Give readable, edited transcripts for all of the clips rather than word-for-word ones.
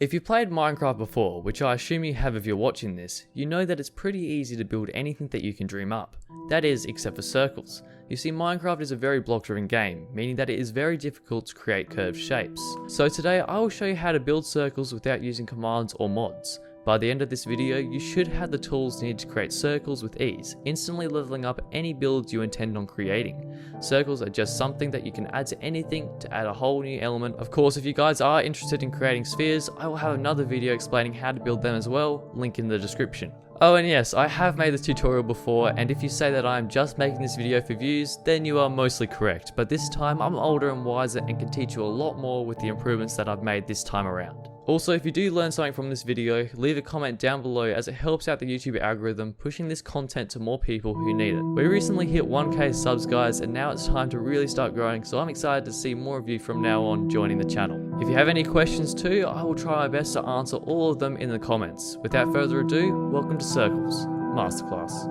If you've played Minecraft before, which I assume you have if you're watching this, you know that it's pretty easy to build anything that you can dream up. That is, except for circles. You see, Minecraft is a very block-driven game, meaning that it is very difficult to create curved shapes. So today I will show you how to build circles without using commands or mods. By the end of this video, you should have the tools needed to create circles with ease, instantly leveling up any builds you intend on creating. Circles are just something that you can add to anything to add a whole new element. Of course, if you guys are interested in creating spheres, I will have another video explaining how to build them as well, link in the description. Oh, and yes, I have made this tutorial before, and if you say that I am just making this video for views, then you are mostly correct, but this time I'm older and wiser and can teach you a lot more with the improvements that I've made this time around. Also, if you do learn something from this video, leave a comment down below as it helps out the YouTube algorithm, pushing this content to more people who need it. We recently hit 1k subs guys, and now it's time to really start growing, so I'm excited to see more of you from now on joining the channel. If you have any questions too, I will try my best to answer all of them in the comments. Without further ado, welcome to Circles Masterclass.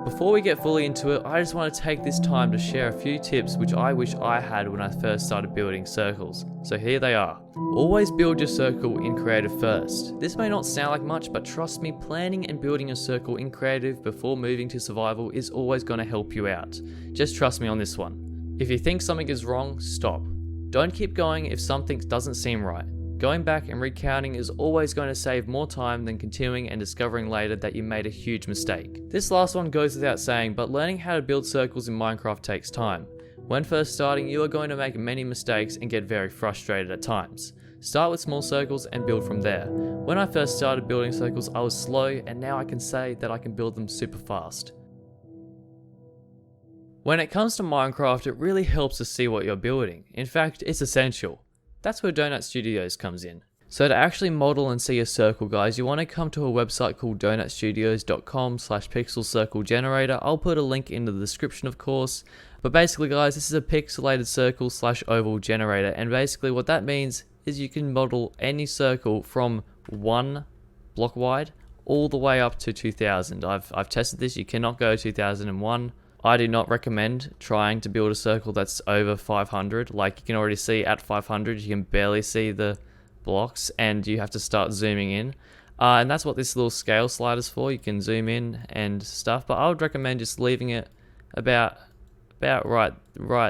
Before we get fully into it, I just want to take this time to share a few tips which I wish I had when I first started building circles. So here they are. Always build your circle in creative first. This may not sound like much, but trust me, planning and building a circle in creative before moving to survival is always going to help you out. Just trust me on this one. If you think something is wrong, stop. Don't keep going if something doesn't seem right. Going back and recounting is always going to save more time than continuing and discovering later that you made a huge mistake. This last one goes without saying, but learning how to build circles in Minecraft takes time. When first starting, you are going to make many mistakes and get very frustrated at times. Start with small circles and build from there. When I first started building circles, I was slow, and now I can say that I can build them super fast. When it comes to Minecraft, it really helps to see what you're building. In fact, it's essential. That's where Donut Studios comes in. So to actually model and see a circle, guys, you want to come to a website called donutstudios.com/pixelcirclegenerator. I'll put a link in the description, of course. But basically, guys, this is a pixelated circle/oval generator, and basically what that means is you can model any circle from 1 block wide all the way up to 2000. I've tested this. You cannot go 2001. I do not recommend trying to build a circle that's over 500. Like, you can already see at 500, you can barely see the blocks, and you have to start zooming in. And that's what this little scale slider is for. You can zoom in and stuff, but I would recommend just leaving it about right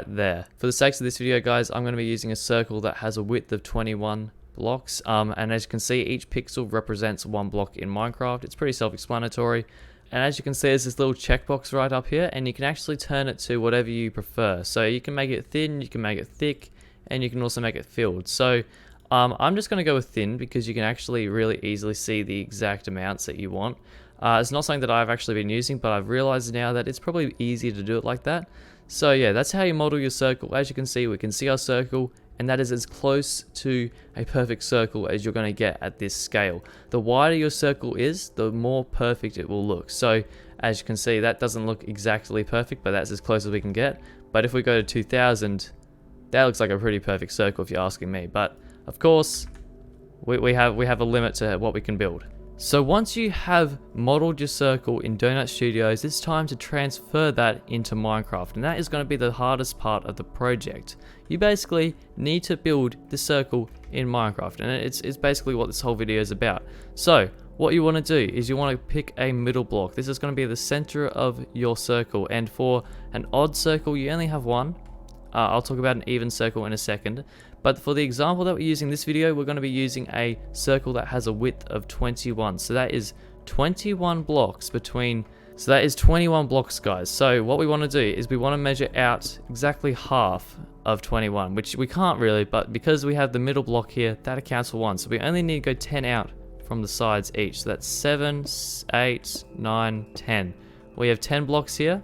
there. For the sakes of this video, guys, I'm going to be using a circle that has a width of 21 blocks. And as you can see, each pixel represents 1 block in Minecraft. It's pretty self-explanatory. And as you can see, there's this little checkbox right up here, and you can actually turn it to whatever you prefer. So you can make it thin, you can make it thick, and you can also make it filled. So I'm just going to go with thin because you can actually really easily see the exact amounts that you want. It's not something that I've actually been using, but I've realized now that it's probably easier to do it like that. So yeah, that's how you model your circle. As you can see, we can see our circle, and that is as close to a perfect circle as you're going to get at this scale. The wider your circle is, the more perfect it will look. So as you can see, that doesn't look exactly perfect, but that's as close as we can get. But if we go to 2000, that looks like a pretty perfect circle if you're asking me. But of course, we have a limit to what we can build. So once you have modeled your circle in Donut Studios, it's time to transfer that into Minecraft, and that is going to be the hardest part of the project. You basically need to build the circle in Minecraft, and it's basically what this whole video is about. So what you want to do is you want to pick a middle block. This is going to be the center of your circle, and for an odd circle you only have 1. I'll talk about an even circle in a second. But for the example that we're using in this video, we're going to be using a circle that has a width of 21. So that is 21 blocks between... So that is 21 blocks, guys. So what we want to do is we want to measure out exactly half of 21, which we can't really, but because we have the middle block here, that accounts for 1. So we only need to go 10 out from the sides each. So that's 7, 8, 9, 10. We have 10 blocks here.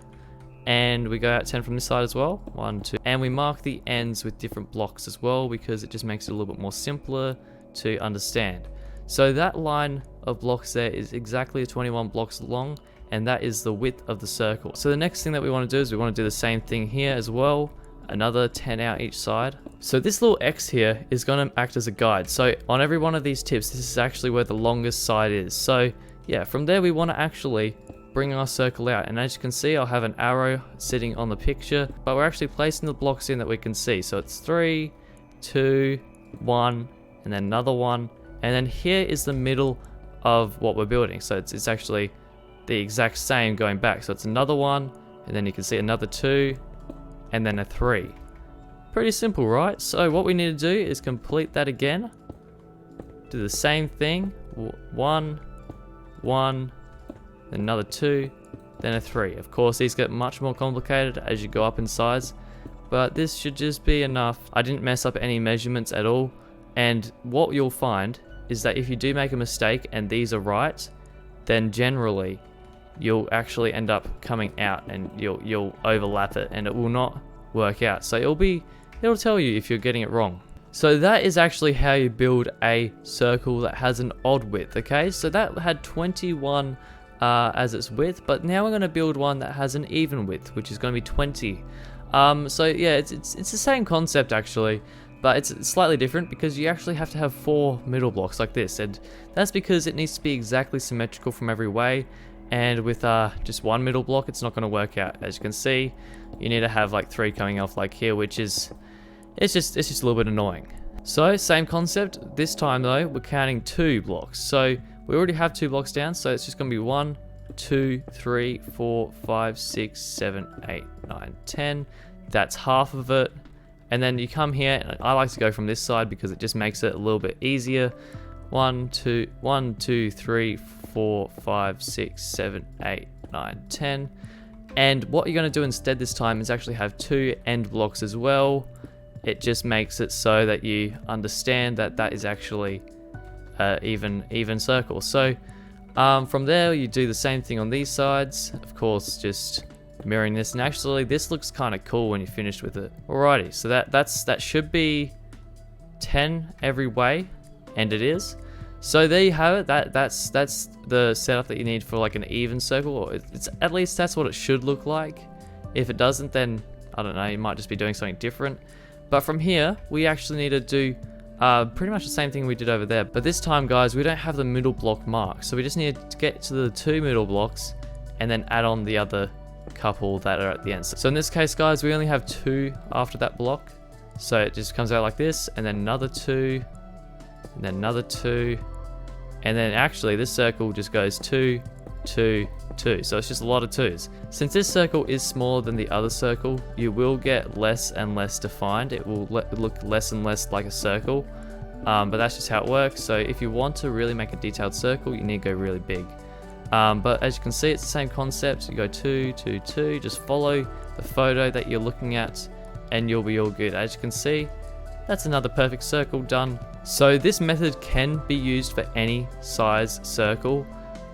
And we go out 10 from this side as well, 1, 2, and we mark the ends with different blocks as well because it just makes it a little bit more simpler to understand. So that line of blocks there is exactly 21 blocks long, and that is the width of the circle. So the next thing that we want to do is we want to do the same thing here as well, another 10 out each side. So this little X here is going to act as a guide. So on every one of these tips, this is actually where the longest side is. So yeah, from there we want to actually bring our circle out, and as you can see, I'll have an arrow sitting on the picture, but we're actually placing the blocks in that we can see. So it's 3, 2, 1, and then another 1, and then here is the middle of what we're building. So it's actually the exact same going back. So it's another one, and then you can see another 2, and then a 3. Pretty simple, right? So what we need to do is complete that again. Do the same thing. 1, 1, then another 2, then a 3. Of course, these get much more complicated as you go up in size, but this should just be enough. I didn't mess up any measurements at all, and what you'll find is that if you do make a mistake and these are right, then generally you'll actually end up coming out and you'll overlap it and it will not work out. So it'll tell you if you're getting it wrong. So that is actually how you build a circle that has an odd width, okay? So that had 21 as its width, but now we're going to build one that has an even width, which is going to be 20. So yeah, it's the same concept actually, but it's slightly different because you actually have to have 4 middle blocks like this, and that's because it needs to be exactly symmetrical from every way, and with just 1 middle block it's not going to work out. As you can see, you need to have like 3 coming off like here, which is it's just a little bit annoying. So same concept, this time though we're counting 2 blocks. So we already have 2 blocks down, so it's just going to be 1, 2, 3, 4, 5, 6, 7, 8, 9, 10. That's half of it. And then you come here, and I like to go from this side because it just makes it a little bit easier. 1, 2, 3, 4, 5, 6, 7, 8, 9, 10. And what you're going to do instead this time is actually have 2 end blocks as well. It just makes it so that you understand that that is actually even circle. So from there you do the same thing on these sides, of course just mirroring this, and actually this looks kind of cool when you're finished with it. Alrighty, so that should be 10 every way, and it is. So there you have it. That's the setup that you need for like an even circle, or it's at least that's what it should look like. If it doesn't, then I don't know, you might just be doing something different. But from here we actually need to do pretty much the same thing we did over there, but this time guys we don't have the middle block marked, so we just need to get to the 2 middle blocks and then add on the other couple that are at the end. So in this case guys, we only have 2 after that block, so it just comes out like this, and then another 2, and then another 2, and then actually this circle just goes 2, 2, 2, so it's just a lot of 2s. Since this circle is smaller than the other circle, you will get less and less defined. It will look less and less like a circle, but that's just how it works. So if you want to really make a detailed circle, you need to go really big. But as you can see, it's the same concept. You go 2, 2, 2, just follow the photo that you're looking at and you'll be all good. As you can see, that's another perfect circle done. So this method can be used for any size circle.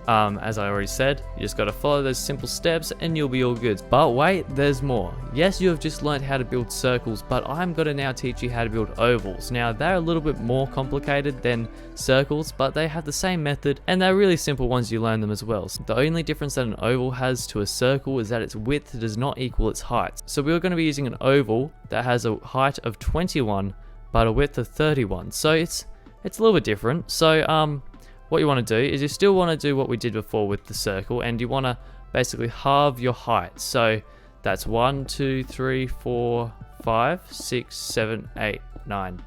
As I already said, you just got to follow those simple steps and you'll be all good. But wait, there's more. Yes, you have just learned how to build circles, but I'm going to now teach you how to build ovals. Now, they're a little bit more complicated than circles, but they have the same method and they're really simple once you learn them as well. So the only difference that an oval has to a circle is that its width does not equal its height. So we're going to be using an oval that has a height of 21 but a width of 31. So it's a little bit different. So what you want to do is you still want to do what we did before with the circle, and you want to basically halve your height. So that's 1, 2, 3, 4, 5, 6, 7, 8, 9,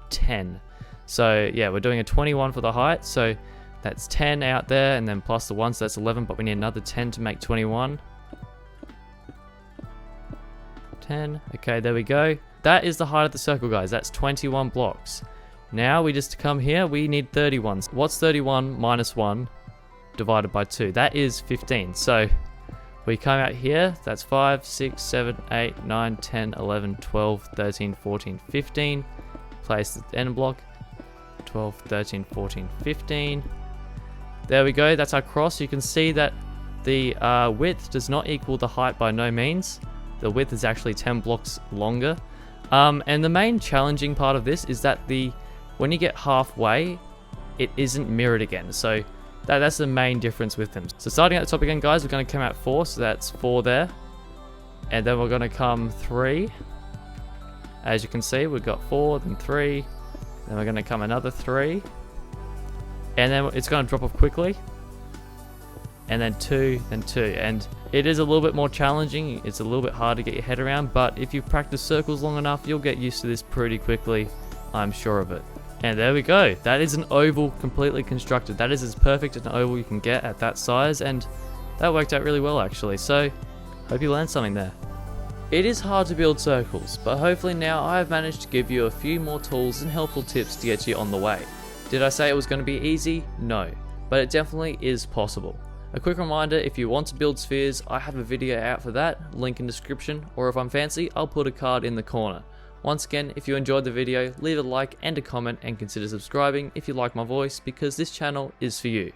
10. So yeah, we're doing a 21 for the height, so that's 10 out there, and then plus the 1, so that's 11, but we need another 10 to make 21. 10, okay, there we go. That is the height of the circle, guys. That's 21 blocks. Now we just come here, we need 31. What's 31 minus 1 divided by 2? That is 15. So we come out here, that's 5, 6, 7, 8, 9, 10, 11, 12, 13, 14, 15. Place the end block, 12, 13, 14, 15. There we go, that's our cross. You can see that the width does not equal the height by no means. The width is actually 10 blocks longer. And the main challenging part of this is that when you get halfway, it isn't mirrored again. So that's the main difference with them. So starting at the top again, guys, we're going to come out 4. So that's 4 there. And then we're going to come 3. As you can see, we've got 4, then 3. Then we're going to come another 3. And then it's going to drop off quickly. And then 2, then 2. And it is a little bit more challenging. It's a little bit hard to get your head around. But if you practice circles long enough, you'll get used to this pretty quickly. I'm sure of it. And there we go. That is an oval completely constructed. That is as perfect an oval you can get at that size, and that worked out really well actually. So, hope you learned something there. It is hard to build circles, but hopefully now I have managed to give you a few more tools and helpful tips to get you on the way. Did I say it was going to be easy? No, but it definitely is possible. A quick reminder, if you want to build spheres, I have a video out for that, link in description, or if I'm fancy, I'll put a card in the corner. Once again, if you enjoyed the video, leave a like and a comment and consider subscribing if you like my voice, because this channel is for you.